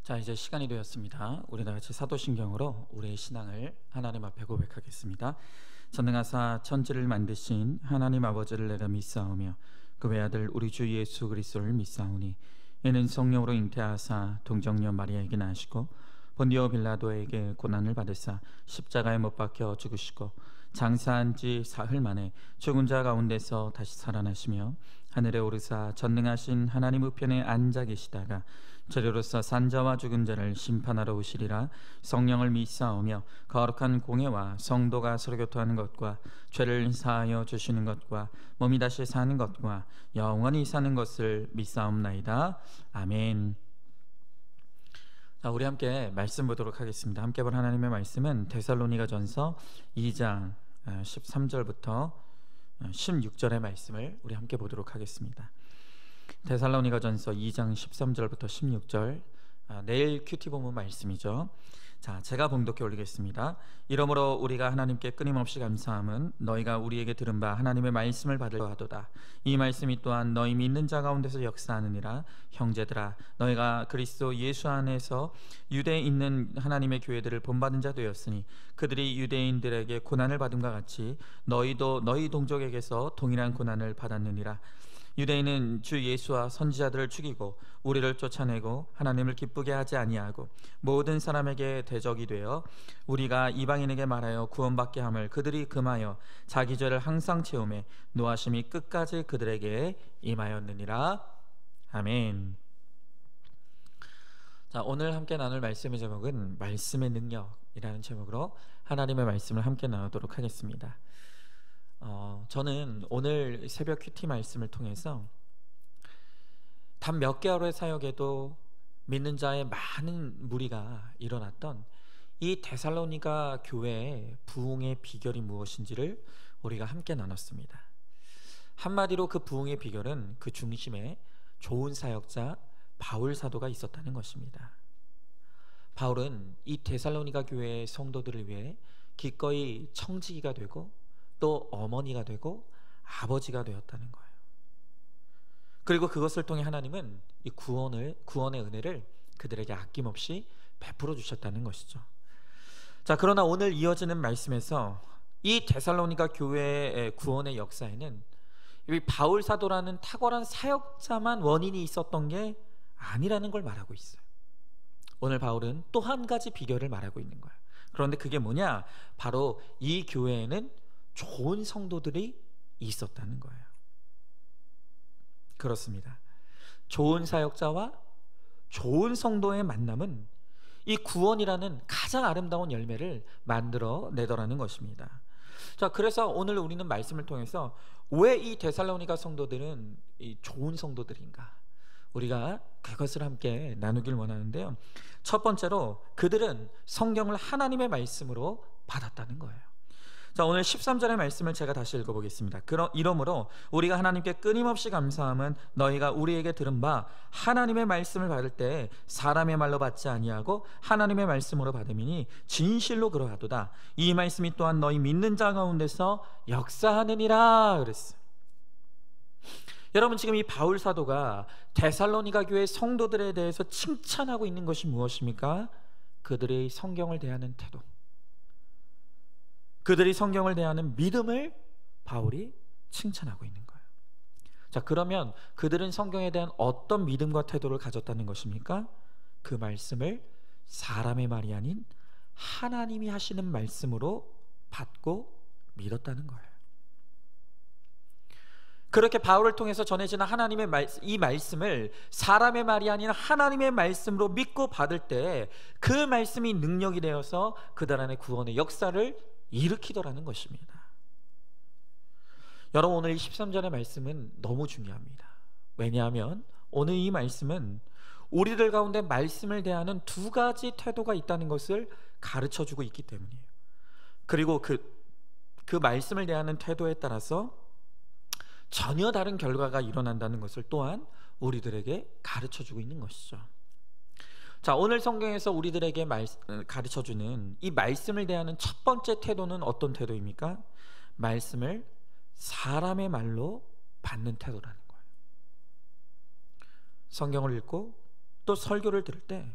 자, 이제 시간이 되었습니다. 우리 다 같이 사도신경으로 우리의 신앙을 하나님 앞에 고백하겠습니다. 전능하사 천지를 만드신 하나님 아버지를 내가 믿사오며 그 외아들 우리 주 예수 그리스도를 믿사오니 이는 성령으로 잉태하사 동정녀 마리아에게 나시고 본디오 빌라도에게 고난을 받으사 십자가에 못 박혀 죽으시고 장사한 지 사흘 만에 죽은 자 가운데서 다시 살아나시며 하늘에 오르사 전능하신 하나님 우편에 앉아 계시다가 저리로서 산자와 죽은 자를 심판하러 오시리라. 성령을 믿사오며 거룩한 공회와 성도가 서로 교통하는 것과 죄를 사하여 주시는 것과 몸이 다시 사는 것과 영원히 사는 것을 믿사옵나이다. 아멘. 자, 우리 함께 말씀 보도록 하겠습니다. 함께 볼 하나님의 말씀은 데살로니가전서 2장 13절부터 16절의 말씀을 우리 함께 보도록 하겠습니다. 데살로니가전서 2장 13절부터 16절, 내일 큐티 본문 말씀이죠. 자, 제가 봉독해 올리겠습니다. 이러므로 우리가 하나님께 끊임없이 감사함은 너희가 우리에게 들은 바 하나님의 말씀을 받으려 하도다. 이 말씀이 또한 너희 믿는 자 가운데서 역사하느니라. 형제들아, 너희가 그리스도 예수 안에서 유대에 있는 하나님의 교회들을 본받은 자 되었으니 그들이 유대인들에게 고난을 받음과 같이 너희도 너희 동족에게서 동일한 고난을 받았느니라. 유대인은 주 예수와 선지자들을 죽이고 우리를 쫓아내고 하나님을 기쁘게 하지 아니하고 모든 사람에게 대적이 되어 우리가 이방인에게 말하여 구원받게 함을 그들이 금하여 자기 죄를 항상 채우매 노하심이 끝까지 그들에게 임하였느니라. 아멘. 자, 오늘 함께 나눌 말씀의 제목은 말씀의 능력이라는 제목으로 하나님의 말씀을 함께 나누도록 하겠습니다. 저는 오늘 새벽 큐티 말씀을 통해서 단 몇 개월의 사역에도 믿는 자의 많은 무리가 일어났던 이 데살로니가 교회의 부흥의 비결이 무엇인지를 우리가 함께 나눴습니다. 한마디로 그 부흥의 비결은 그 중심에 좋은 사역자 바울 사도가 있었다는 것입니다. 바울은 이 데살로니가 교회의 성도들을 위해 기꺼이 청지기가 되고 또 어머니가 되고 아버지가 되었다는 거예요. 그리고 그것을 통해 하나님은 이 구원의 은혜를 그들에게 아낌없이 베풀어 주셨다는 것이죠. 자, 그러나 오늘 이어지는 말씀에서 이 데살로니가 교회의 구원의 역사에는 이 바울 사도라는 탁월한 사역자만 원인이 있었던 게 아니라는 걸 말하고 있어요. 오늘 바울은 또 한 가지 비결을 말하고 있는 거예요. 그런데 그게 뭐냐? 바로 이 교회에는 좋은 성도들이 있었다는 거예요. 그렇습니다. 좋은 사역자와 좋은 성도의 만남은 이 구원이라는 가장 아름다운 열매를 만들어 내더라는 것입니다. 자, 그래서 오늘 우리는 말씀을 통해서 왜 이 데살로니가 성도들은 이 좋은 성도들인가? 우리가 그것을 함께 나누길 원하는데요. 첫 번째로 그들은 성경을 하나님의 말씀으로 받았다는 거예요. 자, 오늘 13절의 말씀을 제가 다시 읽어보겠습니다. 이러므로 우리가 하나님께 끊임없이 감사함은 너희가 우리에게 들은 바 하나님의 말씀을 받을 때 사람의 말로 받지 아니하고 하나님의 말씀으로 받음이니 진실로 그러하도다. 이 말씀이 또한 너희 믿는 자 가운데서 역사하느니라 그랬어요. 여러분, 지금 이 바울 사도가 데살로니가 교회 성도들에 대해서 칭찬하고 있는 것이 무엇입니까? 그들의 성경을 대하는 태도, 그들이 성경을 대하는 믿음을 바울이 칭찬하고 있는 거예요. 자, 그러면 그들은 성경에 대한 어떤 믿음과 태도를 가졌다는 것입니까? 그 말씀을 사람의 말이 아닌 하나님이 하시는 말씀으로 받고 믿었다는 거예요. 그렇게 바울을 통해서 전해지는 하나님의 이 말씀을 사람의 말이 아닌 하나님의 말씀으로 믿고 받을 때 그 말씀이 능력이 되어서 그들 안에 구원의 역사를 일으키더라는 것입니다. 여러분, 오늘 13절의 말씀은 너무 중요합니다. 왜냐하면 오늘 이 말씀은 우리들 가운데 말씀을 대하는 두 가지 태도가 있다는 것을 가르쳐주고 있기 때문이에요. 그리고 그 말씀을 대하는 태도에 따라서 전혀 다른 결과가 일어난다는 것을 또한 우리들에게 가르쳐주고 있는 것이죠. 자, 오늘 성경에서 우리들에게 가르쳐주는 이 말씀을 대하는 첫 번째 태도는 어떤 태도입니까? 말씀을 사람의 말로 받는 태도라는 거예요. 성경을 읽고 또 설교를 들을 때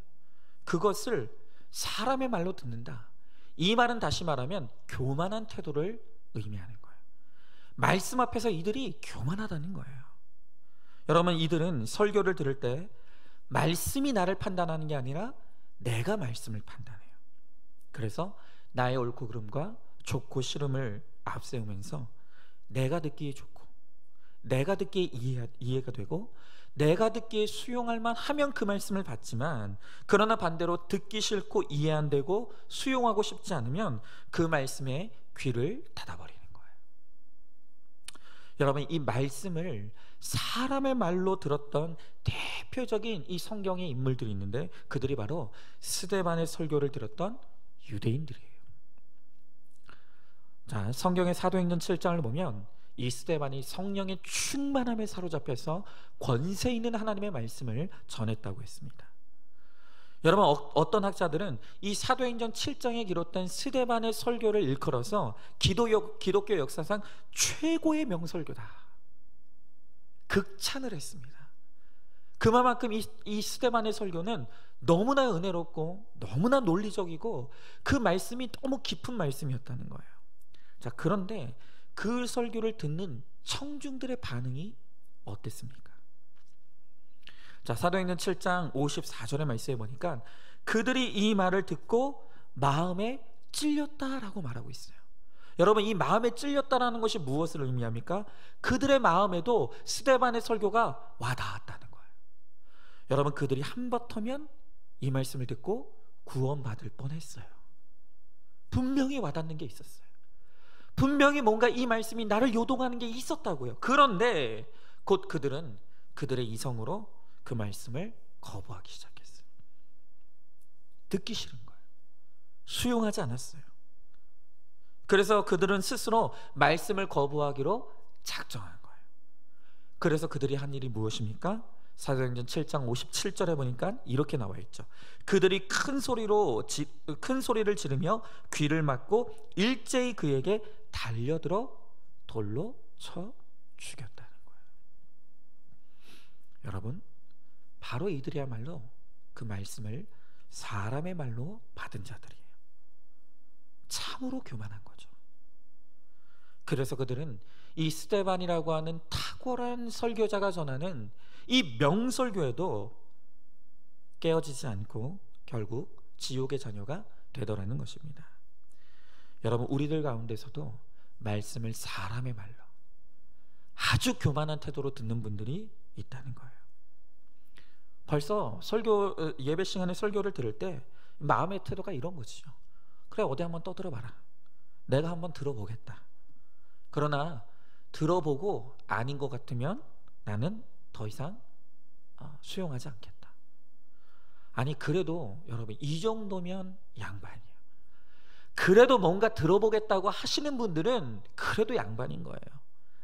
그것을 사람의 말로 듣는다. 이 말은 다시 말하면 교만한 태도를 의미하는 거예요. 말씀 앞에서 이들이 교만하다는 거예요. 여러분, 이들은 설교를 들을 때 말씀이 나를 판단하는 게 아니라 내가 말씀을 판단해요. 그래서 나의 옳고 그름과 좋고 싫음을 앞세우면서 내가 듣기에 좋고 내가 듣기에 이해가 되고 내가 듣기에 수용할 만하면 그 말씀을 받지만, 그러나 반대로 듣기 싫고 이해 안 되고 수용하고 싶지 않으면 그 말씀에 귀를 닫아버리는 거예요. 여러분, 이 말씀을 사람의 말로 들었던 대표적인 이 성경의 인물들이 있는데, 그들이 바로 스데반의 설교를 들었던 유대인들이에요. 자, 성경의 사도행전 7장을 보면 이 스데반이 성령의 충만함에 사로잡혀서 권세 있는 하나님의 말씀을 전했다고 했습니다. 여러분, 어떤 학자들은 이 사도행전 7장에 기록된 스데반의 설교를 일컬어서 기독교 역사상 최고의 명설교다, 극찬을 했습니다. 그만큼 이 스데반의 설교는 너무나 은혜롭고 너무나 논리적이고 그 말씀이 너무 깊은 말씀이었다는 거예요. 자, 그런데 그 설교를 듣는 청중들의 반응이 어땠습니까? 자, 사도행전 7장 54절의 말씀에 보니까 그들이 이 말을 듣고 마음에 찔렸다라고 말하고 있어요. 여러분, 이 마음에 찔렸다라는 것이 무엇을 의미합니까? 그들의 마음에도 스데반의 설교가 와닿았다는 거예요. 여러분, 그들이 한바터면 이 말씀을 듣고 구원받을 뻔했어요. 분명히 와닿는 게 있었어요. 분명히 뭔가 이 말씀이 나를 요동하는 게 있었다고요. 그런데 곧 그들은 그들의 이성으로 그 말씀을 거부하기 시작했어요. 듣기 싫은 거예요. 수용하지 않았어요. 그래서 그들은 스스로 말씀을 거부하기로 작정한 거예요. 그래서 그들이 한 일이 무엇입니까? 사도행전 7장 57절에 보니까 이렇게 나와 있죠. 그들이 큰 소리를 지르며 귀를 막고 일제히 그에게 달려들어 돌로 쳐 죽였다는 거예요. 여러분, 바로 이들이야말로 그 말씀을 사람의 말로 받은 자들이에요. 참으로 교만한 거죠. 그래서 그들은 이 스데반이라고 하는 탁월한 설교자가 전하는 이 명설교에도 깨어지지 않고 결국 지옥의 자녀가 되더라는 것입니다. 여러분, 우리들 가운데서도 말씀을 사람의 말로 아주 교만한 태도로 듣는 분들이 있다는 거예요. 벌써 예배 시간에 설교를 들을 때 마음의 태도가 이런 거죠. 그래, 어디 한번 떠들어 봐라. 내가 한번 들어보겠다. 그러나 들어보고 아닌 것 같으면 나는 더 이상 수용하지 않겠다. 아니, 그래도 여러분, 이 정도면 양반이에요. 그래도 뭔가 들어보겠다고 하시는 분들은 그래도 양반인 거예요.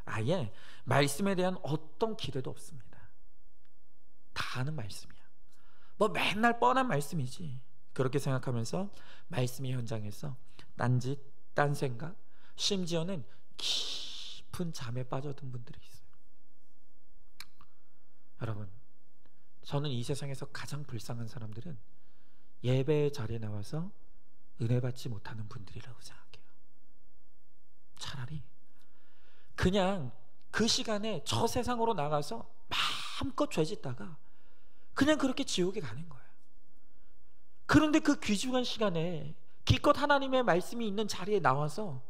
아예 말씀에 대한 어떤 기대도 없습니다. 다 아는 말씀이야. 뭐 맨날 뻔한 말씀이지. 그렇게 생각하면서 말씀의 현장에서 딴짓, 딴 생각, 심지어는 깊은 잠에 빠져든 분들이 있어요. 여러분, 저는 이 세상에서 가장 불쌍한 사람들은 예배 자리에 나와서 은혜 받지 못하는 분들이라고 생각해요. 차라리 그냥 그 시간에 저 세상으로 나가서 마음껏 죄짓다가 그냥 그렇게 지옥에 가는 거예요. 그런데 그 귀중한 시간에 기껏 하나님의 말씀이 있는 자리에 나와서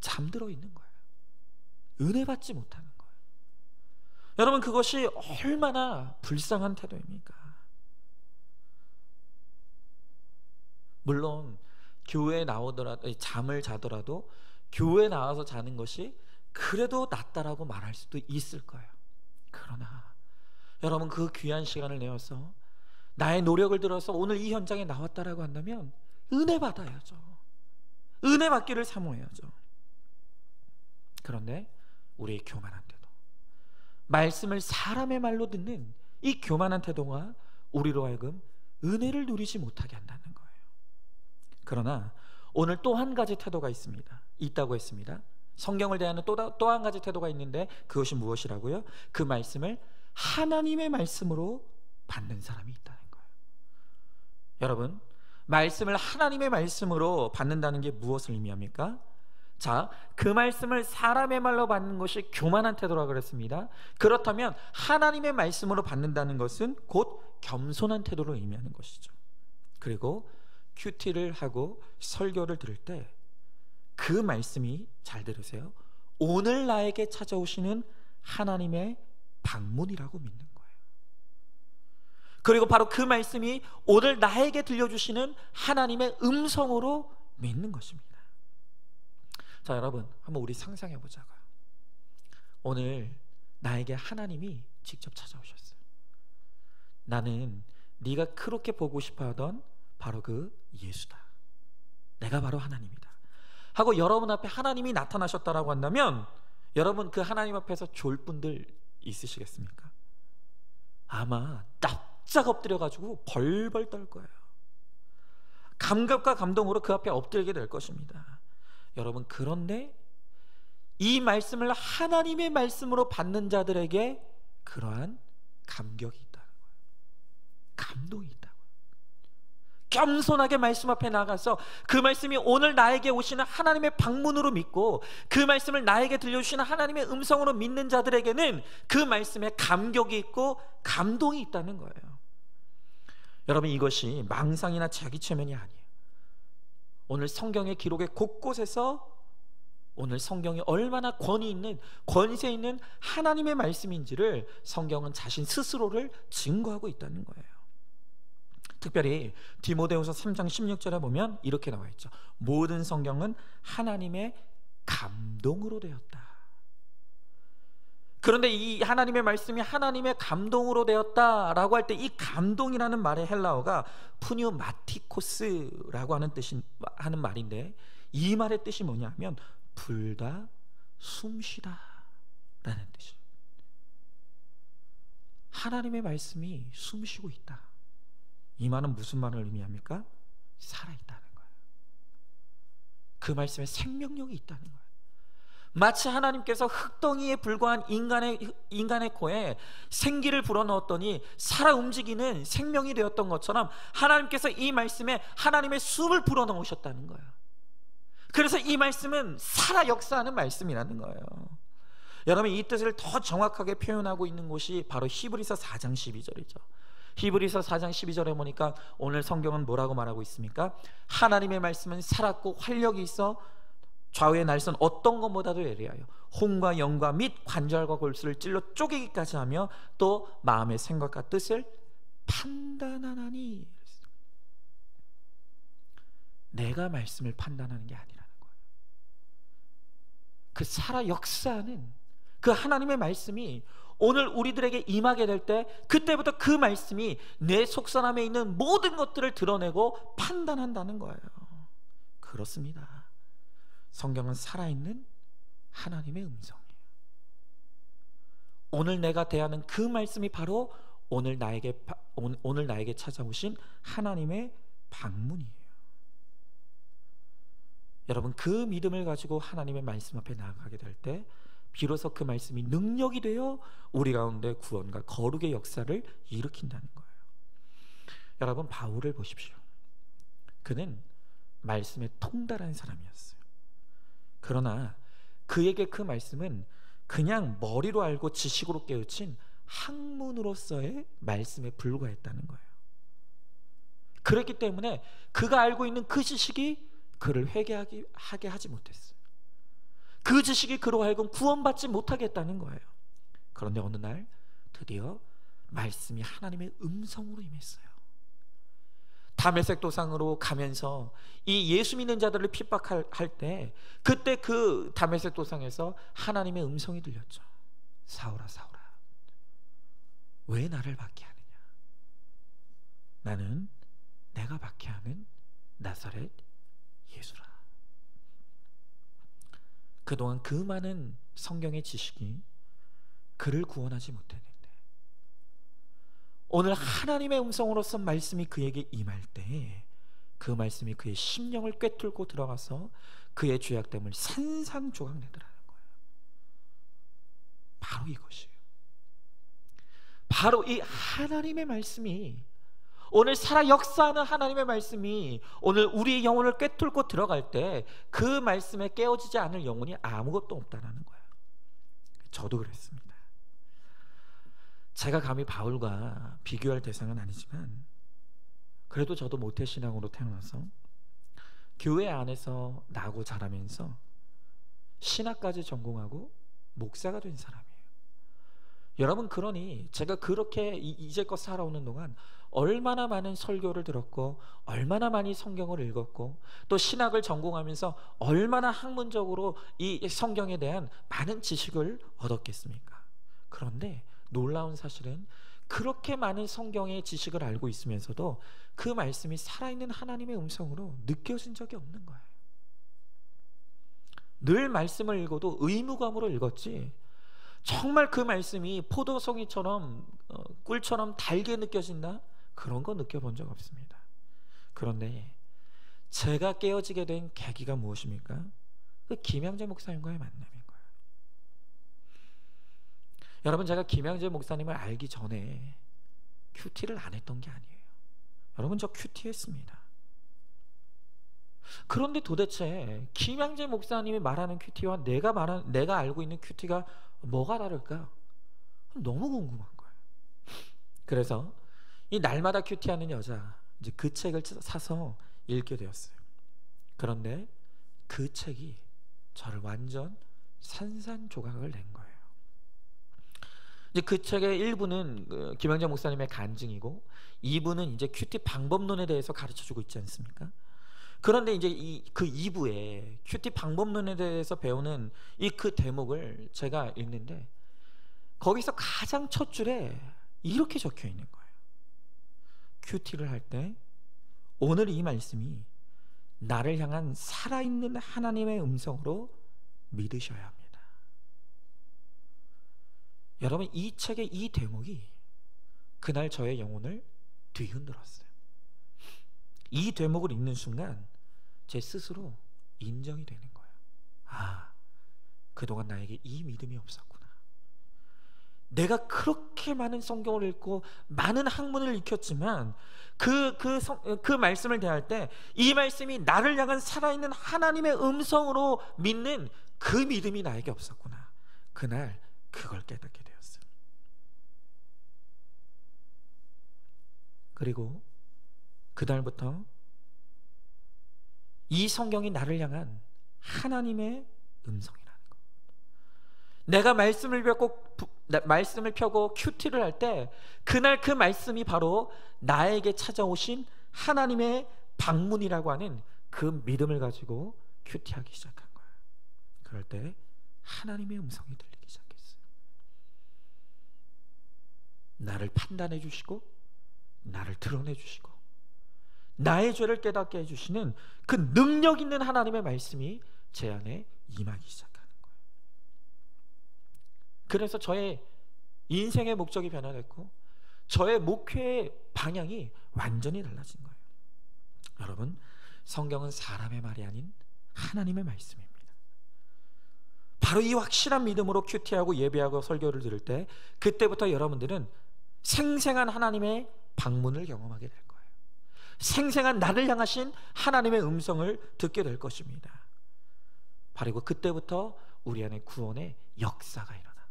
잠들어 있는 거예요. 은혜 받지 못하는 거예요. 여러분, 그것이 얼마나 불쌍한 태도입니까? 물론 교회에 나오더라도, 잠을 자더라도 교회에 나와서 자는 것이 그래도 낫다라고 말할 수도 있을 거예요. 그러나 여러분, 그 귀한 시간을 내어서 나의 노력을 들어서 오늘 이 현장에 나왔다라고 한다면 은혜 받아야죠. 은혜 받기를 사모해야죠. 그런데 우리의 교만한 태도, 말씀을 사람의 말로 듣는 이 교만한 태도가 우리로 하여금 은혜를 누리지 못하게 한다는 거예요. 그러나 오늘 또 한 가지 태도가 있다고 했습니다. 성경을 대하는 또 한 가지 태도가 있는데 그것이 무엇이라고요? 그 말씀을 하나님의 말씀으로 받는 사람이 있다는 거예요. 여러분, 말씀을 하나님의 말씀으로 받는다는 게 무엇을 의미합니까? 자, 그 말씀을 사람의 말로 받는 것이 교만한 태도라 그랬습니다. 그렇다면 하나님의 말씀으로 받는다는 것은 곧 겸손한 태도를 의미하는 것이죠. 그리고 큐티를 하고 설교를 들을 때 그 말씀이, 잘 들으세요, 오늘 나에게 찾아오시는 하나님의 방문이라고 믿는 거예요. 그리고 바로 그 말씀이 오늘 나에게 들려주시는 하나님의 음성으로 믿는 것입니다. 자, 여러분, 한번 우리 상상해 보자고요. 오늘 나에게 하나님이 직접 찾아오셨어요. 나는 네가 그렇게 보고 싶어 하던 바로 그 예수다. 내가 바로 하나님이다 하고 여러분 앞에 하나님이 나타나셨다라고 한다면 여러분, 그 하나님 앞에서 졸 분들 있으시겠습니까? 아마 납작 엎드려가지고 벌벌 떨 거예요. 감격과 감동으로 그 앞에 엎드리게 될 것입니다. 여러분, 그런데 이 말씀을 하나님의 말씀으로 받는 자들에게 그러한 감격이 있다는 거예요. 감동이 있다고요. 겸손하게 말씀 앞에 나가서 그 말씀이 오늘 나에게 오시는 하나님의 방문으로 믿고 그 말씀을 나에게 들려주시는 하나님의 음성으로 믿는 자들에게는 그 말씀에 감격이 있고 감동이 있다는 거예요. 여러분, 이것이 망상이나 자기 체면이 아니에요. 오늘 성경의 기록의 곳곳에서 오늘 성경이 얼마나 권위 있는, 권세 있는 하나님의 말씀인지를 성경은 자신 스스로를 증거하고 있다는 거예요. 특별히 디모데후서 3장 16절에 보면 이렇게 나와 있죠. 모든 성경은 하나님의 감동으로 되었다. 그런데 이 하나님의 말씀이 하나님의 감동으로 되었다라고 할 때 이 감동이라는 말의 헬라어가 푸뉴마티코스라고 하는 말인데, 이 말의 뜻이 뭐냐면 불다, 숨쉬다 라는 뜻이에요. 하나님의 말씀이 숨쉬고 있다. 이 말은 무슨 말을 의미합니까? 살아있다는 거예요. 그 말씀에 생명력이 있다는 거예요. 마치 하나님께서 흙덩이에 불과한 인간의 코에 생기를 불어넣었더니 살아 움직이는 생명이 되었던 것처럼 하나님께서 이 말씀에 하나님의 숨을 불어넣으셨다는 거예요. 그래서 이 말씀은 살아 역사하는 말씀이라는 거예요. 여러분, 이 뜻을 더 정확하게 표현하고 있는 곳이 바로 히브리서 4장 12절이죠. 히브리서 4장 12절에 보니까 오늘 성경은 뭐라고 말하고 있습니까? 하나님의 말씀은 살았고 활력이 있어 좌우의 날선 어떤 것보다도 예리하여 혼과 영과 및 관절과 골수를 찔러 쪼개기까지 하며 또 마음의 생각과 뜻을 판단하나니. 내가 말씀을 판단하는 게 아니라는 거예요. 그 살아 역사하는 그 하나님의 말씀이 오늘 우리들에게 임하게 될 때 그때부터 그 말씀이 내 속사람에 있는 모든 것들을 드러내고 판단한다는 거예요. 그렇습니다. 성경은 살아있는 하나님의 음성이에요. 오늘 내가 대하는 그 말씀이 바로 오늘 나에게 찾아오신 하나님의 방문이에요. 여러분, 그 믿음을 가지고 하나님의 말씀 앞에 나아가게 될 때 비로소 그 말씀이 능력이 되어 우리 가운데 구원과 거룩의 역사를 일으킨다는 거예요. 여러분, 바울을 보십시오. 그는 말씀에 통달한 사람이었어요. 그러나 그에게 그 말씀은 그냥 머리로 알고 지식으로 깨우친 학문으로서의 말씀에 불과했다는 거예요. 그렇기 때문에 그가 알고 있는 그 지식이 그를 회개하게 하지 못했어요. 그 지식이 그로 하여금 구원받지 못하게 했다는 거예요. 그런데 어느 날 드디어 말씀이 하나님의 음성으로 임했어요. 다메섹 도상으로 가면서 이 예수 믿는 자들을 핍박할 때 그때 그 다메섹 도상에서 하나님의 음성이 들렸죠. 사울아, 사울아, 왜 나를 박해하느냐? 나는 내가 박해하는 나사렛 예수라. 그동안 그 많은 성경의 지식이 그를 구원하지 못했는데 오늘 하나님의 음성으로서 말씀이 그에게 임할 때 그 말씀이 그의 심령을 꿰뚫고 들어가서 그의 죄악됨을 산산조각 내더라는 거예요. 바로 이것이에요. 바로 이 하나님의 말씀이 오늘 살아 역사하는 하나님의 말씀이 오늘 우리의 영혼을 꿰뚫고 들어갈 때 그 말씀에 깨어지지 않을 영혼이 아무것도 없다는 거예요. 저도 그랬습니다. 제가 감히 바울과 비교할 대상은 아니지만 그래도 저도 모태신앙으로 태어나서 교회 안에서 나고 자라면서 신학까지 전공하고 목사가 된 사람이에요. 여러분, 그러니 제가 그렇게 이제껏 살아오는 동안 얼마나 많은 설교를 들었고 얼마나 많이 성경을 읽었고 또 신학을 전공하면서 얼마나 학문적으로 이 성경에 대한 많은 지식을 얻었겠습니까? 그런데 놀라운 사실은 그렇게 많은 성경의 지식을 알고 있으면서도 그 말씀이 살아있는 하나님의 음성으로 느껴진 적이 없는 거예요. 늘 말씀을 읽어도 의무감으로 읽었지 정말 그 말씀이 포도송이처럼 꿀처럼 달게 느껴진다? 그런 거 느껴본 적 없습니다. 그런데 제가 깨어지게 된 계기가 무엇입니까? 그 김양재 목사님과의 만남인 거예요. 여러분, 제가 김양재 목사님을 알기 전에 큐티를 안 했던 게 아니에요. 여러분, 저 큐티 했습니다. 그런데 도대체 김양재 목사님이 말하는 큐티와 내가 알고 있는 큐티가 뭐가 다를까? 너무 궁금한 거예요. 그래서 이 날마다 큐티하는 여자, 이제 그 책을 사서 읽게 되었어요. 그런데 그 책이 저를 완전 산산조각을 낸 거예요. 이제 그 책의 1부는 김양재 목사님의 간증이고 2부는 이제 큐티 방법론에 대해서 가르쳐주고 있지 않습니까? 그런데 이제 그 2부에 큐티 방법론에 대해서 배우는 이 그 대목을 제가 읽는데 거기서 가장 첫 줄에 이렇게 적혀 있는 거예요. 큐티를 할 때 오늘 이 말씀이 나를 향한 살아있는 하나님의 음성으로 믿으셔야 합니다. 여러분, 이 책의 이 대목이 그날 저의 영혼을 뒤흔들었어요. 이 대목을 읽는 순간 제 스스로 인정이 되는 거예요. 아, 그동안 나에게 이 믿음이 없었구나. 내가 그렇게 많은 성경을 읽고 많은 학문을 익혔지만 그 말씀을 대할 때 이 말씀이 나를 향한 살아있는 하나님의 음성으로 믿는 그 믿음이 나에게 없었구나. 그날 그걸 깨닫게 되었어요. 그리고 그날부터 이 성경이 나를 향한 하나님의 음성이라는 것. 내가 말씀을 펴고 큐티를 할 때 그날 그 말씀이 바로 나에게 찾아오신 하나님의 방문이라고 하는 그 믿음을 가지고 큐티하기 시작한 거예요. 그럴 때 하나님의 음성이 들리기 시작했어요. 나를 판단해 주시고 나를 드러내 주시고 나의 죄를 깨닫게 해주시는 그 능력 있는 하나님의 말씀이 제 안에 임하기 시작하는 거예요. 그래서 저의 인생의 목적이 변화됐고 저의 목회의 방향이 완전히 달라진 거예요. 여러분, 성경은 사람의 말이 아닌 하나님의 말씀입니다. 바로 이 확실한 믿음으로 큐티하고 예배하고 설교를 들을 때 그때부터 여러분들은 생생한 하나님의 방문을 경험하게 될 거예요. 생생한 나를 향하신 하나님의 음성을 듣게 될 것입니다. 바로 그때부터 우리 안에 구원의 역사가 일어나는 거예요.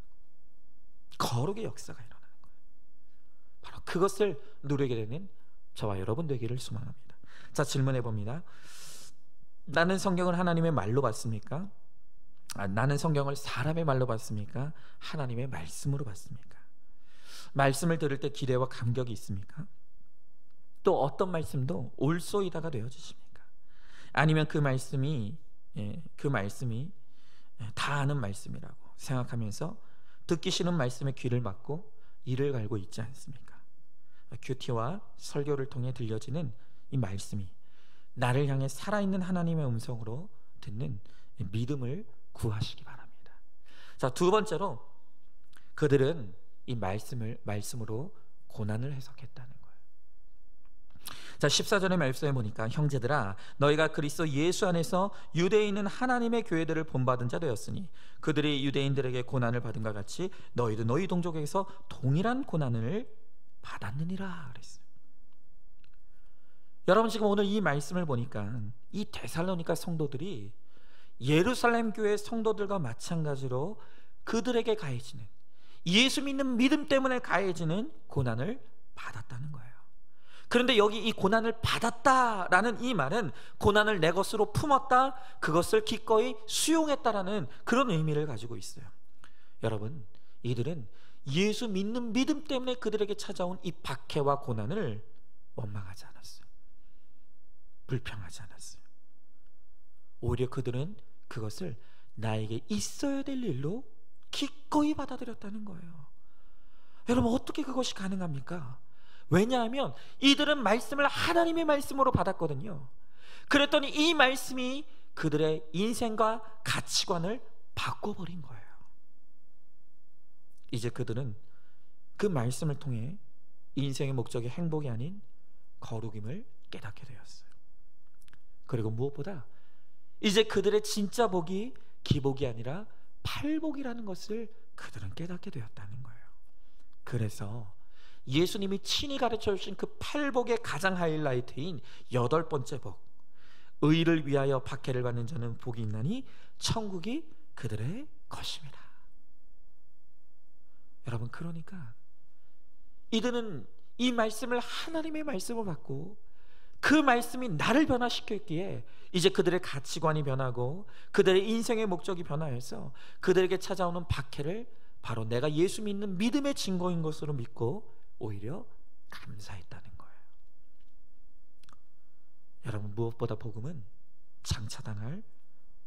거룩의 역사가 일어나는 거예요. 바로 그것을 누리게 되는 저와 여러분 되기를 소망합니다. 자, 질문해 봅니다. 나는 성경을 하나님의 말로 봤습니까? 나는 성경을 사람의 말로 봤습니까? 하나님의 말씀으로 봤습니까? 말씀을 들을 때 기대와 감격이 있습니까? 또 어떤 말씀도 올소이다가 되어지십니까? 아니면 그 말씀이 다 아는 말씀이라고 생각하면서 듣기 싫은 말씀에 귀를 막고 이를 갈고 있지 않습니까? 큐티와 설교를 통해 들려지는 이 말씀이 나를 향해 살아있는 하나님의 음성으로 듣는 믿음을 구하시기 바랍니다. 자, 두 번째로 그들은 이 말씀으로 고난을 해석했다는 거예요. 자, 14절의 말씀에 보니까 형제들아 너희가 그리스도 예수 안에서 유대에 있는 하나님의 교회들을 본받은 자 되었으니 그들이 유대인들에게 고난을 받은 것 같이 너희도 너희 동족에게서 동일한 고난을 받았느니라 그랬어요. 여러분, 지금 오늘 이 말씀을 보니까 이 데살로니가 성도들이 예루살렘 교회 성도들과 마찬가지로 그들에게 가해지는, 예수 믿는 믿음 때문에 가해지는 고난을 받았다는 거예요. 그런데 여기 이 고난을 받았다라는 이 말은 고난을 내 것으로 품었다, 그것을 기꺼이 수용했다라는 그런 의미를 가지고 있어요. 여러분, 이들은 예수 믿는 믿음 때문에 그들에게 찾아온 이 박해와 고난을 원망하지 않았어요. 불평하지 않았어요. 오히려 그들은 그것을 나에게 있어야 될 일로 기꺼이 받아들였다는 거예요. 여러분, 어떻게 그것이 가능합니까? 왜냐하면 이들은 말씀을 하나님의 말씀으로 받았거든요. 그랬더니 이 말씀이 그들의 인생과 가치관을 바꿔버린 거예요. 이제 그들은 그 말씀을 통해 인생의 목적이 행복이 아닌 거룩임을 깨닫게 되었어요. 그리고 무엇보다 이제 그들의 진짜 복이 기복이 아니라 팔복이라는 것을 그들은 깨닫게 되었다는 거예요. 그래서 예수님이 친히 가르쳐 주신 그 팔복의 가장 하이라이트인 8번째 복, 의를 위하여 박해를 받는 자는 복이 있나니 천국이 그들의 것입니다. 여러분, 그러니까 이들은 이 말씀을 하나님의 말씀을 받고 그 말씀이 나를 변화시켰기에 이제 그들의 가치관이 변하고 그들의 인생의 목적이 변화해서 그들에게 찾아오는 박해를 바로 내가 예수 믿는 믿음의 증거인 것으로 믿고 오히려 감사했다는 거예요. 여러분, 무엇보다 복음은 장차당할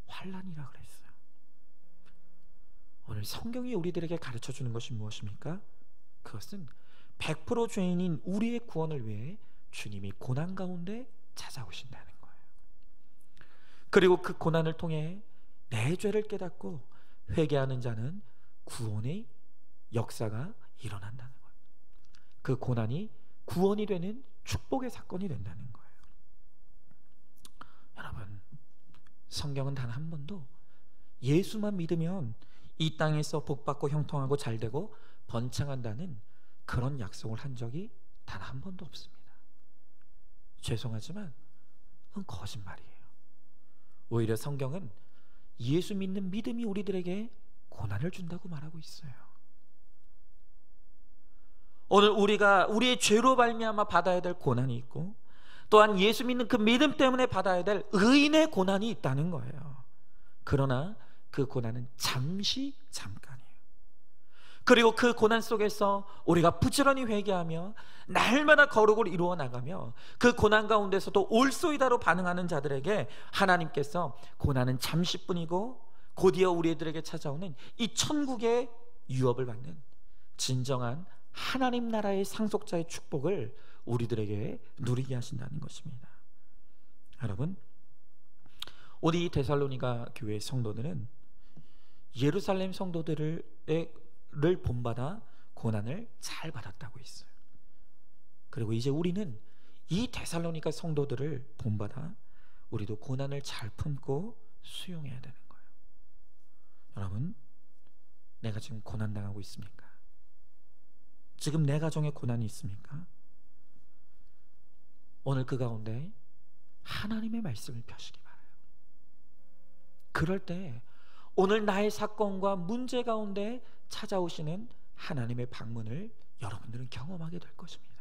환난이라 그랬어요. 오늘 성경이 우리들에게 가르쳐주는 것이 무엇입니까? 그것은 100% 죄인인 우리의 구원을 위해 주님이 고난 가운데 찾아오신다는 거예요. 그리고 그 고난을 통해 내 죄를 깨닫고 회개하는 자는 구원의 역사가 일어난다는 거예요. 그 고난이 구원이 되는 축복의 사건이 된다는 거예요. 여러분, 성경은 단 한 번도 예수만 믿으면 이 땅에서 복받고 형통하고 잘되고 번창한다는 그런 약속을 한 적이 단 한 번도 없습니다. 죄송하지만 그건 거짓말이에요. 오히려 성경은 예수 믿는 믿음이 우리들에게 고난을 준다고 말하고 있어요. 오늘 우리가 우리의 죄로 말미암아 받아야 될 고난이 있고, 또한 예수 믿는 그 믿음 때문에 받아야 될 의인의 고난이 있다는 거예요. 그러나 그 고난은 잠깐이에요. 그리고 그 고난 속에서 우리가 부지런히 회개하며 날마다 거룩을 이루어 나가며 그 고난 가운데서도 올소이다로 반응하는 자들에게 하나님께서 고난은 잠시뿐이고 곧이어 우리들에게 찾아오는 이 천국의 유업을 받는 진정한 하나님 나라의 상속자의 축복을 우리들에게 누리게 하신다는 것입니다. 여러분, 우리 이 데살로니가 교회 성도들은 예루살렘 성도들을 본받아 고난을 잘 받았다고 했어요. 그리고 이제 우리는 이 데살로니가 성도들을 본받아 우리도 고난을 잘 품고 수용해야 되는 거예요. 여러분, 내가 지금 고난당하고 있습니까? 지금 내 가정에 고난이 있습니까? 오늘 그 가운데 하나님의 말씀을 펴시기 바라요. 그럴 때 오늘 나의 사건과 문제 가운데 찾아오시는 하나님의 방문을 여러분들은 경험하게 될 것입니다.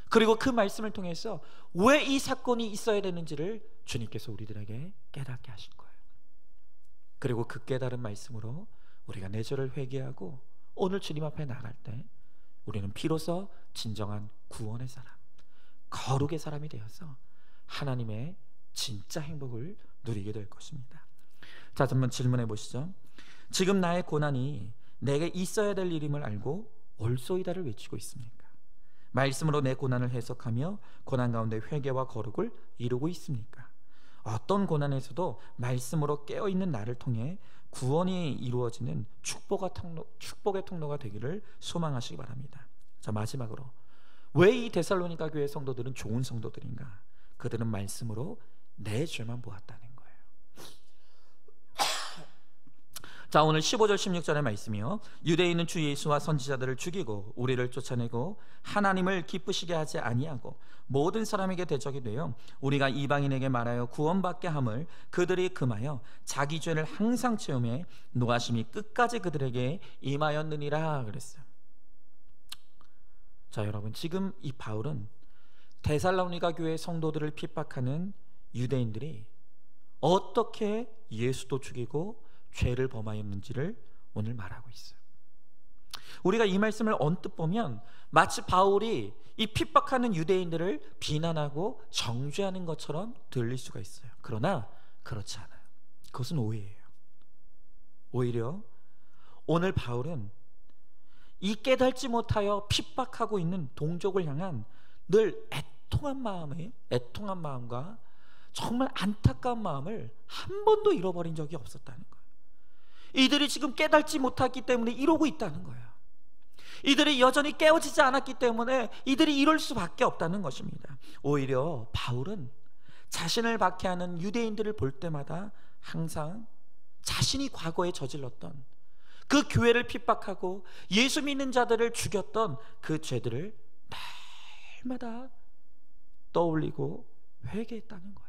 그리고 그 말씀을 통해서 왜 이 사건이 있어야 되는지를 주님께서 우리들에게 깨닫게 하실 거예요. 그리고 그 깨달은 말씀으로 우리가 내 죄를 회개하고 오늘 주님 앞에 나갈 때 우리는 비로소 진정한 구원의 사람, 거룩의 사람이 되어서 하나님의 진짜 행복을 누리게 될 것입니다. 자, 한번 질문해 보시죠. 지금 나의 고난이 내게 있어야 될 일임을 알고 올소이다를 외치고 있습니까? 말씀으로 내 고난을 해석하며 고난 가운데 회개와 거룩을 이루고 있습니까? 어떤 고난에서도 말씀으로 깨어있는 나를 통해 구원이 이루어지는 축복의 통로가 되기를 소망하시기 바랍니다. 자, 마지막으로 왜 이 데살로니가 교회 성도들은 좋은 성도들인가? 그들은 말씀으로 내 죄만 보았다는 거예요. 자, 오늘 15절 16절의 말씀이요, 유대인은 주 예수와 선지자들을 죽이고 우리를 쫓아내고 하나님을 기쁘시게 하지 아니하고 모든 사람에게 대적이 되어 우리가 이방인에게 말하여 구원받게 함을 그들이 금하여 자기 죄를 항상 채우며 노하심이 끝까지 그들에게 임하였느니라 그랬어요. 자, 여러분, 지금 이 바울은 데살로니가 교회 성도들을 핍박하는 유대인들이 어떻게 예수도 죽이고 죄를 범하였는지를 오늘 말하고 있어요. 우리가 이 말씀을 언뜻 보면 마치 바울이 이 핍박하는 유대인들을 비난하고 정죄하는 것처럼 들릴 수가 있어요. 그러나 그렇지 않아요. 그것은 오해예요. 오히려 오늘 바울은 이 깨닫지 못하여 핍박하고 있는 동족을 향한 늘 애통한 마음과 정말 안타까운 마음을 한 번도 잃어버린 적이 없었다는 거예요. 이들이 지금 깨닫지 못했기 때문에 이러고 있다는 거예요. 이들이 여전히 깨어지지 않았기 때문에 이들이 이럴 수밖에 없다는 것입니다. 오히려 바울은 자신을 박해하는 유대인들을 볼 때마다 항상 자신이 과거에 저질렀던 그 교회를 핍박하고 예수 믿는 자들을 죽였던 그 죄들을 날마다 떠올리고 회개했다는 거예요.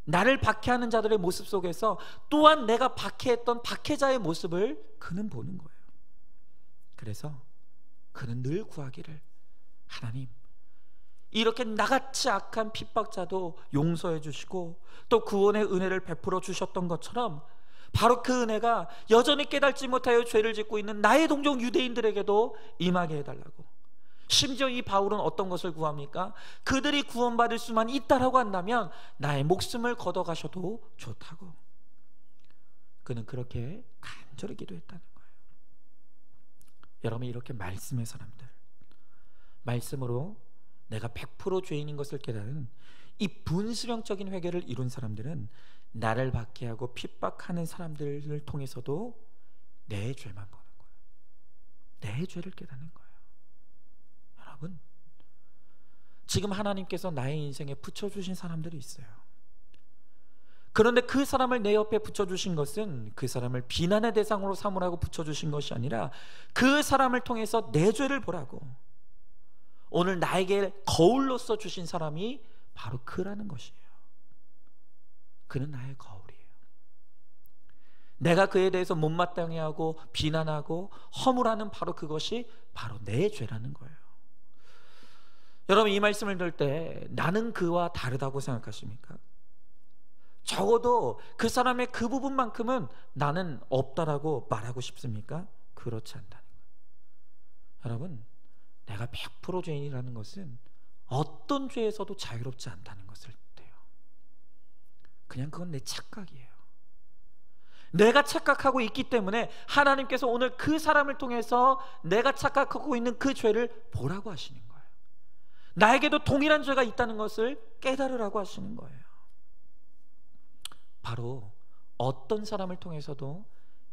나를 박해하는 자들의 모습 속에서 또한 내가 박해했던 박해자의 모습을 그는 보는 거예요. 그래서 그는 늘 구하기를, 하나님, 이렇게 나같이 악한 핍박자도 용서해 주시고 또 구원의 은혜를 베풀어 주셨던 것처럼 바로 그 은혜가 여전히 깨닫지 못하여 죄를 짓고 있는 나의 동족 유대인들에게도 임하게 해달라고. 심지어 이 바울은 어떤 것을 구합니까? 그들이 구원받을 수만 있다라고 한다면 나의 목숨을 걷어가셔도 좋다고. 그는 그렇게 간절히 기도했다는 거예요. 여러분, 이렇게 말씀의 사람들, 말씀으로 내가 100% 죄인인 것을 깨달은 이 분수령적인 회개를 이룬 사람들은 나를 박해하고 핍박하는 사람들을 통해서도 내 죄만 보는 거예요. 내 죄를 깨닫는 거예요. 여러분, 지금 하나님께서 나의 인생에 붙여주신 사람들이 있어요. 그런데 그 사람을 내 옆에 붙여주신 것은 그 사람을 비난의 대상으로 삼으라고 붙여주신 것이 아니라 그 사람을 통해서 내 죄를 보라고. 오늘 나에게 거울로서 주신 사람이 바로 그라는 것이에요. 그는 나의 거울이에요. 내가 그에 대해서 못마땅해하고 비난하고 허물하는 바로 그것이 바로 내 죄라는 거예요. 여러분, 이 말씀을 들을 때 나는 그와 다르다고 생각하십니까? 적어도 그 사람의 그 부분만큼은 나는 없다라고 말하고 싶습니까? 그렇지 않다는 거예요. 여러분, 내가 100% 죄인이라는 것은 어떤 죄에서도 자유롭지 않다는 것을 뜻해요. 그냥 그건 내 착각이에요. 내가 착각하고 있기 때문에 하나님께서 오늘 그 사람을 통해서 내가 착각하고 있는 그 죄를 보라고 하시는 거예요. 나에게도 동일한 죄가 있다는 것을 깨달으라고 하시는 거예요. 바로 어떤 사람을 통해서도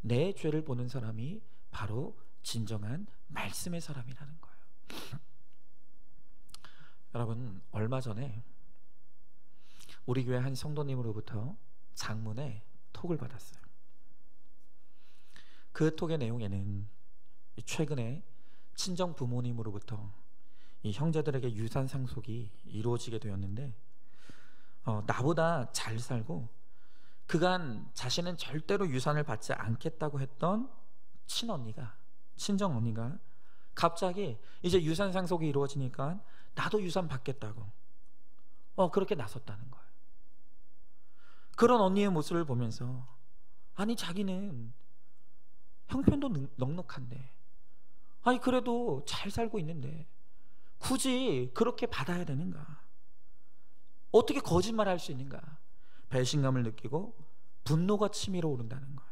내 죄를 보는 사람이 바로 진정한 말씀의 사람이라는 거예요. 여러분, 얼마 전에 우리 교회 한 성도님으로부터 장문의 톡을 받았어요. 그 톡의 내용에는 최근에 친정 부모님으로부터 이 형제들에게 유산 상속이 이루어지게 되었는데 나보다 잘 살고 그간 자신은 절대로 유산을 받지 않겠다고 했던 친정 언니가 갑자기 이제 유산 상속이 이루어지니까 나도 유산 받겠다고 그렇게 나섰다는 거예요. 그런 언니의 모습을 보면서, 아니, 자기는 형편도 넉넉한데, 아니 그래도 잘 살고 있는데 굳이 그렇게 받아야 되는가? 어떻게 거짓말할 수 있는가? 배신감을 느끼고 분노가 치밀어 오른다는 거예요.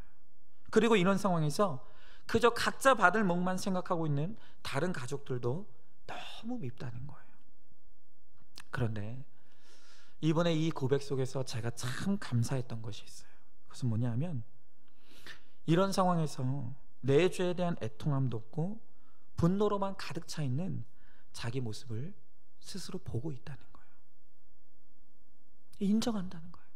그리고 이런 상황에서 그저 각자 받을 몫만 생각하고 있는 다른 가족들도 너무 밉다는 거예요. 그런데 이번에 이 고백 속에서 제가 참 감사했던 것이 있어요. 그것은 뭐냐면, 이런 상황에서 내 죄에 대한 애통함도 없고 분노로만 가득 차 있는 자기 모습을 스스로 보고 있다는 거예요. 인정한다는 거예요.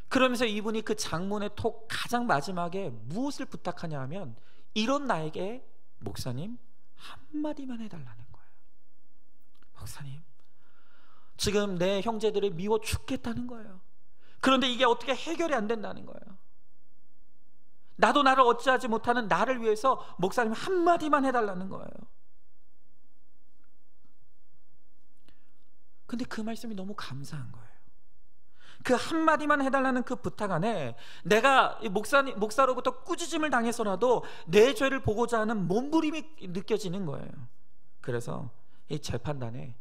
그러면서 이분이 그 장문의 톡 가장 마지막에 무엇을 부탁하냐 하면, 이런 나에게 목사님 한마디만 해달라는 거예요. 목사님, 지금 내 형제들을 미워 죽겠다는 거예요. 그런데 이게 어떻게 해결이 안 된다는 거예요. 나도 나를 어찌하지 못하는 나를 위해서 목사님 한마디만 해달라는 거예요. 근데 그 말씀이 너무 감사한 거예요. 그 한마디만 해달라는 그 부탁 안에 내가 목사로부터 꾸짖음을 당해서라도 내 죄를 보고자 하는 몸부림이 느껴지는 거예요. 그래서 이 재판단에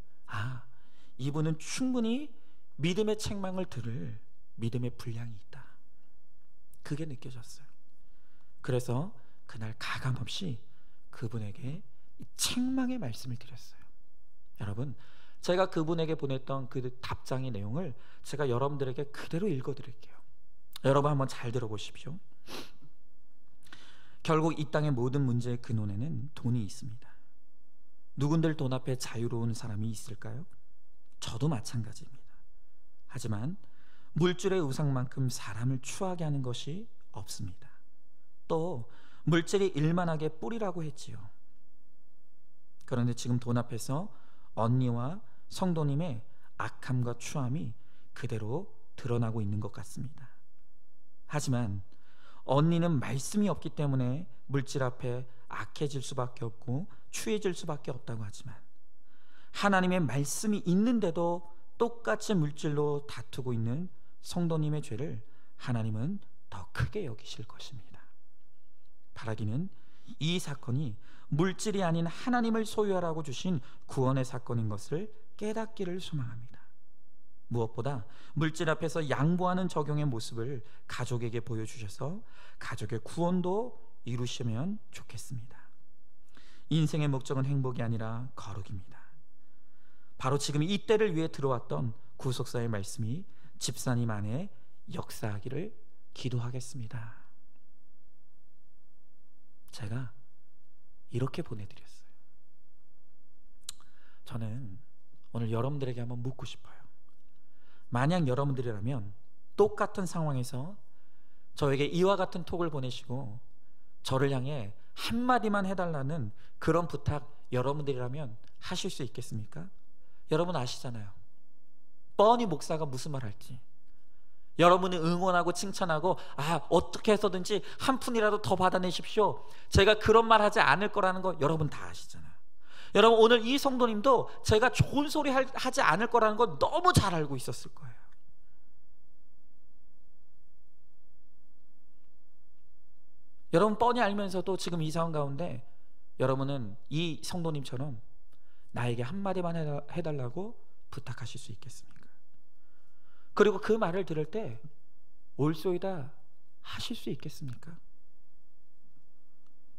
이분은 충분히 믿음의 책망을 들을 믿음의 분량이 있다, 그게 느껴졌어요. 그래서 그날 가감없이 그분에게 책망의 말씀을 드렸어요. 여러분, 제가 그분에게 보냈던 그 답장의 내용을 제가 여러분들에게 그대로 읽어드릴게요. 여러분 한번 잘 들어보십시오. 결국 이 땅의 모든 문제의 근원에는 돈이 있습니다. 누군들 돈 앞에 자유로운 사람이 있을까요? 저도 마찬가지입니다. 하지만 물질의 우상만큼 사람을 추하게 하는 것이 없습니다. 또 물질이 일만하게 뿌리라고 했지요. 그런데 지금 돈 앞에서 언니와 성도님의 악함과 추함이 그대로 드러나고 있는 것 같습니다. 하지만 언니는 말씀이 없기 때문에 물질 앞에 악해질 수밖에 없고 추해질 수밖에 없다고 하지만, 하나님의 말씀이 있는데도 똑같이 물질로 다투고 있는 성도님의 죄를 하나님은 더 크게 여기실 것입니다. 바라기는 이 사건이 물질이 아닌 하나님을 소유하라고 주신 구원의 사건인 것을 깨닫기를 소망합니다. 무엇보다 물질 앞에서 양보하는 적용의 모습을 가족에게 보여주셔서 가족의 구원도 이루시면 좋겠습니다. 인생의 목적은 행복이 아니라 거룩입니다. 바로 지금 이때를 위해 들어왔던 구속사의 말씀이 집사님 안에 역사하기를 기도하겠습니다. 제가 이렇게 보내드렸어요. 저는 오늘 여러분들에게 한번 묻고 싶어요. 만약 여러분들이라면 똑같은 상황에서 저에게 이와 같은 톡을 보내시고 저를 향해 한마디만 해달라는 그런 부탁 여러분들이라면 하실 수 있겠습니까? 여러분 아시잖아요. 뻔히 목사가 무슨 말 할지. 여러분이 응원하고 칭찬하고 어떻게 해서든지 한 푼이라도 더 받아내십시오, 제가 그런 말 하지 않을 거라는 거 여러분 다 아시잖아요. 여러분, 오늘 이 성도님도 제가 좋은 소리 하지 않을 거라는 거 너무 잘 알고 있었을 거예요. 여러분 뻔히 알면서도 지금 이 상황 가운데 여러분은 이 성도님처럼 나에게 한마디만 해달라고 부탁하실 수 있겠습니까? 그리고 그 말을 들을 때 올소이다 하실 수 있겠습니까?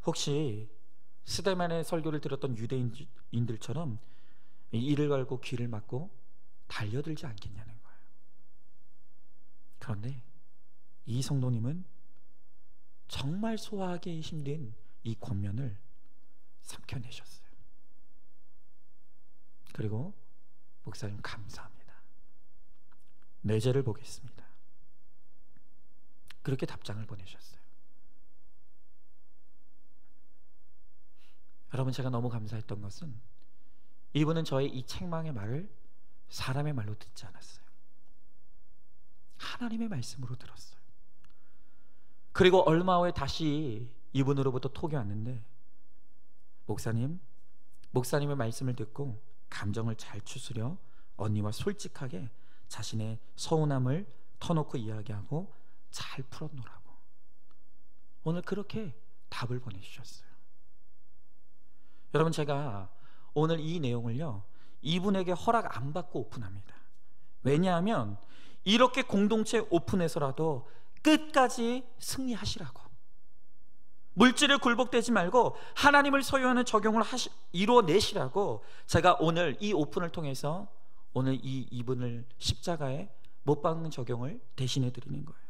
혹시 스데반의 설교를 들었던 유대인들처럼 이를 갈고 귀를 막고 달려들지 않겠냐는 거예요. 그런데 이 성도님은 정말 소화하기 힘든 이 권면을 삼켜내셨어요. 그리고 목사님 감사합니다, 내 죄를 보겠습니다, 그렇게 답장을 보내셨어요. 여러분, 제가 너무 감사했던 것은 이분은 저의 이 책망의 말을 사람의 말로 듣지 않았어요. 하나님의 말씀으로 들었어요. 그리고 얼마 후에 다시 이분으로부터 톡이 왔는데, 목사님의 말씀을 듣고 감정을 잘 추스려 언니와 솔직하게 자신의 서운함을 터놓고 이야기하고 잘 풀어놓으라고 오늘 그렇게 답을 보내주셨어요. 여러분, 제가 오늘 이 내용을요 이분에게 허락 안 받고 오픈합니다. 왜냐하면 이렇게 공동체 오픈해서라도 끝까지 승리하시라고, 물질을 굴복되지 말고 하나님을 소유하는 적용을 이루어내시라고 제가 오늘 이 오픈을 통해서 오늘 이분을 십자가에 못 박는 적용을 대신해 드리는 거예요.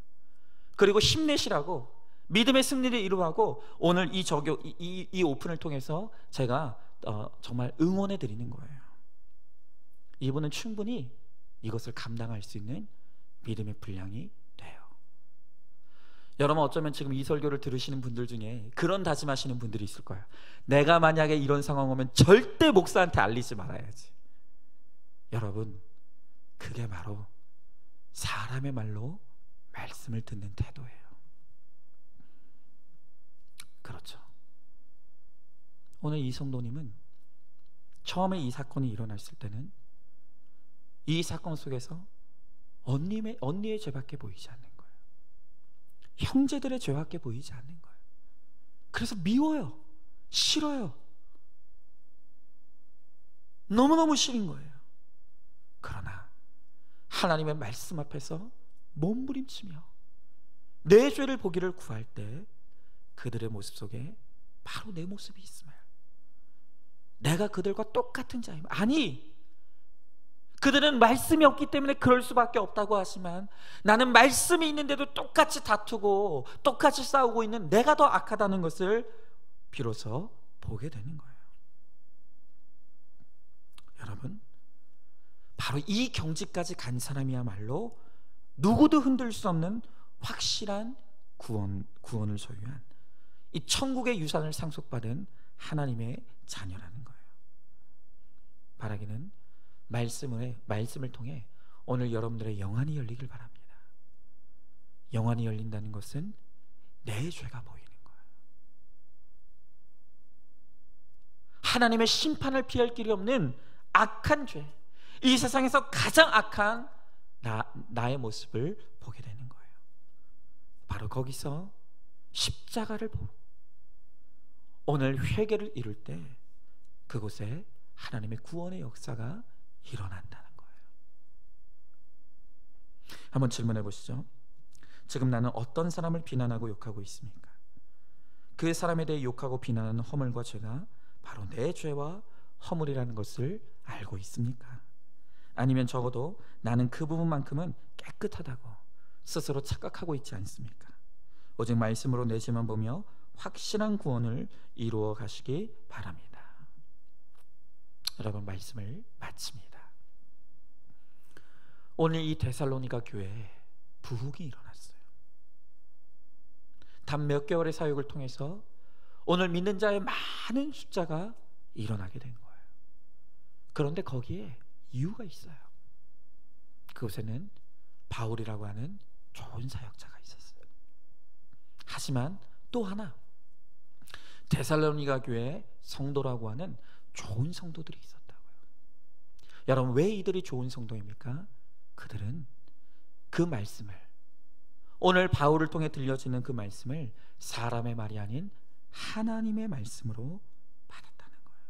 그리고 힘내시라고, 믿음의 승리를 이루라고 오늘 이 오픈을 통해서 제가 정말 응원해 드리는 거예요. 이분은 충분히 이것을 감당할 수 있는 믿음의 분량이 돼요. 여러분 어쩌면 지금 이 설교를 들으시는 분들 중에 그런 다짐하시는 분들이 있을 거예요. 내가 만약에 이런 상황 오면 절대 목사한테 알리지 말아야지. 여러분, 그게 바로 사람의 말로 말씀을 듣는 태도예요. 그렇죠. 오늘 이 성도님은 처음에 이 사건이 일어났을 때는 이 사건 속에서 언니의 죄밖에 보이지 않는 거예요. 형제들의 죄밖에 보이지 않는 거예요. 그래서 미워요. 싫어요. 너무너무 싫은 거예요. 그러나 하나님의 말씀 앞에서 몸부림치며 내 죄를 보기를 구할 때 그들의 모습 속에 바로 내 모습이 있음을, 내가 그들과 똑같은 자임, 아니 그들은 말씀이 없기 때문에 그럴 수밖에 없다고 하지만 나는 말씀이 있는데도 똑같이 다투고 똑같이 싸우고 있는 내가 더 악하다는 것을 비로소 보게 되는 거예요. 여러분, 바로 이 경지까지 간 사람이야말로 누구도 흔들 수 없는 확실한 구원을 소유한 이 천국의 유산을 상속받은 하나님의 자녀라는 거예요. 바라기는 말씀을 통해 오늘 여러분들의 영안이 열리길 바랍니다. 영안이 열린다는 것은 내 죄가 보이는 거예요. 하나님의 심판을 피할 길이 없는 악한 죄, 이 세상에서 가장 악한 나의 모습을 보게 되는 거예요. 바로 거기서 십자가를 보고 오늘 회개를 이룰 때 그곳에 하나님의 구원의 역사가 일어난다는 거예요. 한번 질문해 보시죠. 지금 나는 어떤 사람을 비난하고 욕하고 있습니까? 그 사람에 대해 욕하고 비난하는 허물과 죄가 바로 내 죄와 허물이라는 것을 알고 있습니까? 아니면 적어도 나는 그 부분만큼은 깨끗하다고 스스로 착각하고 있지 않습니까? 오직 말씀으로 내 죄만 보며 확실한 구원을 이루어 가시기 바랍니다. 여러분, 말씀을 마칩니다. 오늘 이 데살로니가 교회에 부흥이 일어났어요. 단 몇 개월의 사역을 통해서 오늘 믿는 자의 많은 숫자가 일어나게 된 거예요. 그런데 거기에 이유가 있어요. 그곳에는 바울이라고 하는 좋은 사역자가 있었어요. 하지만 또 하나, 데살로니가 교회에 성도라고 하는 좋은 성도들이 있었다고요. 여러분, 왜 이들이 좋은 성도입니까? 그들은 그 말씀을, 오늘 바울을 통해 들려지는 그 말씀을 사람의 말이 아닌 하나님의 말씀으로 받았다는 거예요.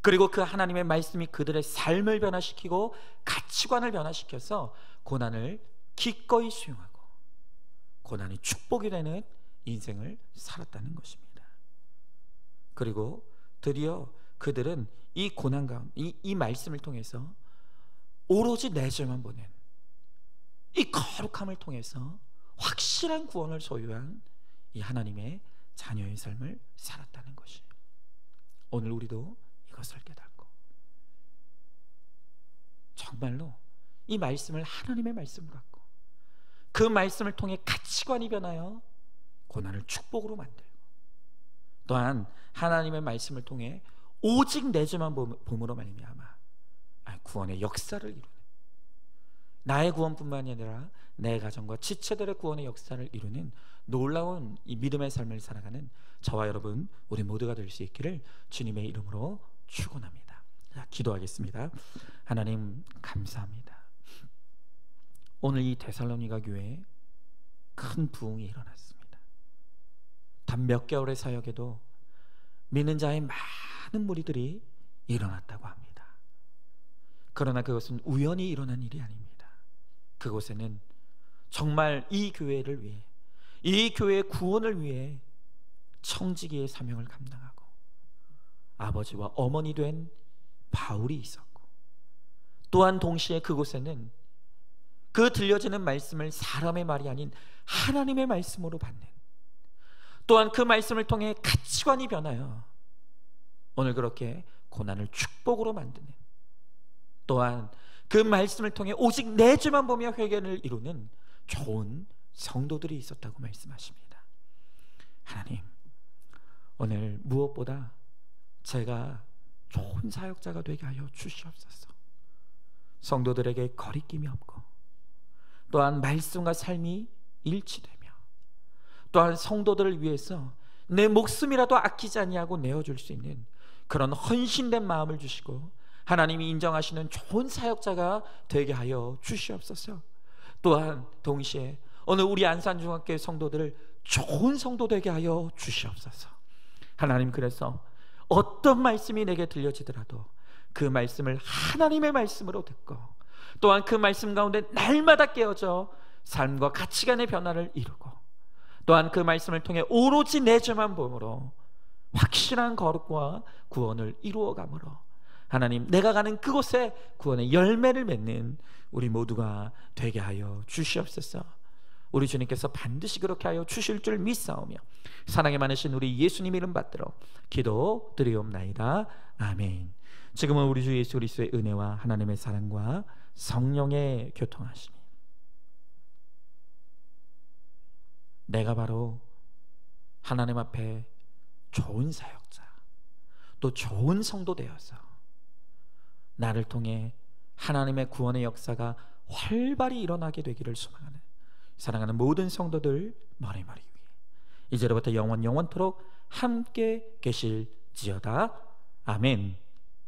그리고 그 하나님의 말씀이 그들의 삶을 변화시키고 가치관을 변화시켜서 고난을 기꺼이 수용하고 고난이 축복이 되는 인생을 살았다는 것입니다. 그리고 드디어 그들은 이 고난 가운데 이 말씀을 통해서 오로지 내 죄만 보는 이 거룩함을 통해서 확실한 구원을 소유한 이 하나님의 자녀의 삶을 살았다는 것이, 오늘 우리도 이것을 깨닫고 정말로 이 말씀을 하나님의 말씀으로 갖고 그 말씀을 통해 가치관이 변하여 고난을 축복으로 만들고, 또한 하나님의 말씀을 통해 오직 내 죄만 봄으로 말미암아 구원의 역사를 이루는, 나의 구원뿐만이 아니라 내 가정과 지체들의 구원의 역사를 이루는 놀라운 이 믿음의 삶을 살아가는 저와 여러분, 우리 모두가 될 수 있기를 주님의 이름으로 축원합니다. 기도하겠습니다. 하나님, 감사합니다. 오늘 이 데살로니가 교회에 큰 부흥이 일어났습니다. 단 몇 개월의 사역에도 믿는 자의 많은 무리들이 일어났다고 합니다. 그러나 그것은 우연히 일어난 일이 아닙니다. 그곳에는 정말 이 교회를 위해, 이 교회의 구원을 위해 청지기의 사명을 감당하고 아버지와 어머니 된 바울이 있었고, 또한 동시에 그곳에는 그 들려지는 말씀을 사람의 말이 아닌 하나님의 말씀으로 받는, 또한 그 말씀을 통해 가치관이 변하여 오늘 그렇게 고난을 축복으로 만드는, 또한 그 말씀을 통해 오직 내 죄만 보며 회개를 이루는 좋은 성도들이 있었다고 말씀하십니다. 하나님, 오늘 무엇보다 제가 좋은 사역자가 되게 하여 주시옵소서. 성도들에게 거리낌이 없고, 또한 말씀과 삶이 일치되며, 또한 성도들을 위해서 내 목숨이라도 아끼지 아니하고 내어줄 수 있는 그런 헌신된 마음을 주시고, 하나님이 인정하시는 좋은 사역자가 되게 하여 주시옵소서. 또한 동시에 오늘 우리 안산중학교의 성도들을 좋은 성도 되게 하여 주시옵소서. 하나님, 그래서 어떤 말씀이 내게 들려지더라도 그 말씀을 하나님의 말씀으로 듣고, 또한 그 말씀 가운데 날마다 깨어져 삶과 가치관의 변화를 이루고, 또한 그 말씀을 통해 오로지 내 죄만 보므로 확실한 거룩과 구원을 이루어가므로, 하나님, 내가 가는 그곳에 구원의 열매를 맺는 우리 모두가 되게 하여 주시옵소서. 우리 주님께서 반드시 그렇게 하여 주실 줄 믿사오며 사랑이 많으신 우리 예수님 이름 받들어 기도드리옵나이다. 아멘. 지금은 우리 주 예수 그리스도의 은혜와 하나님의 사랑과 성령의 교통하심이, 내가 바로 하나님 앞에 좋은 사역자, 또 좋은 성도 되어서 나를 통해 하나님의 구원의 역사가 활발히 일어나게 되기를 소망하는 사랑하는 모든 성도들 머리머리 위에 이제로부터 영원토록 함께 계실지어다. 아멘.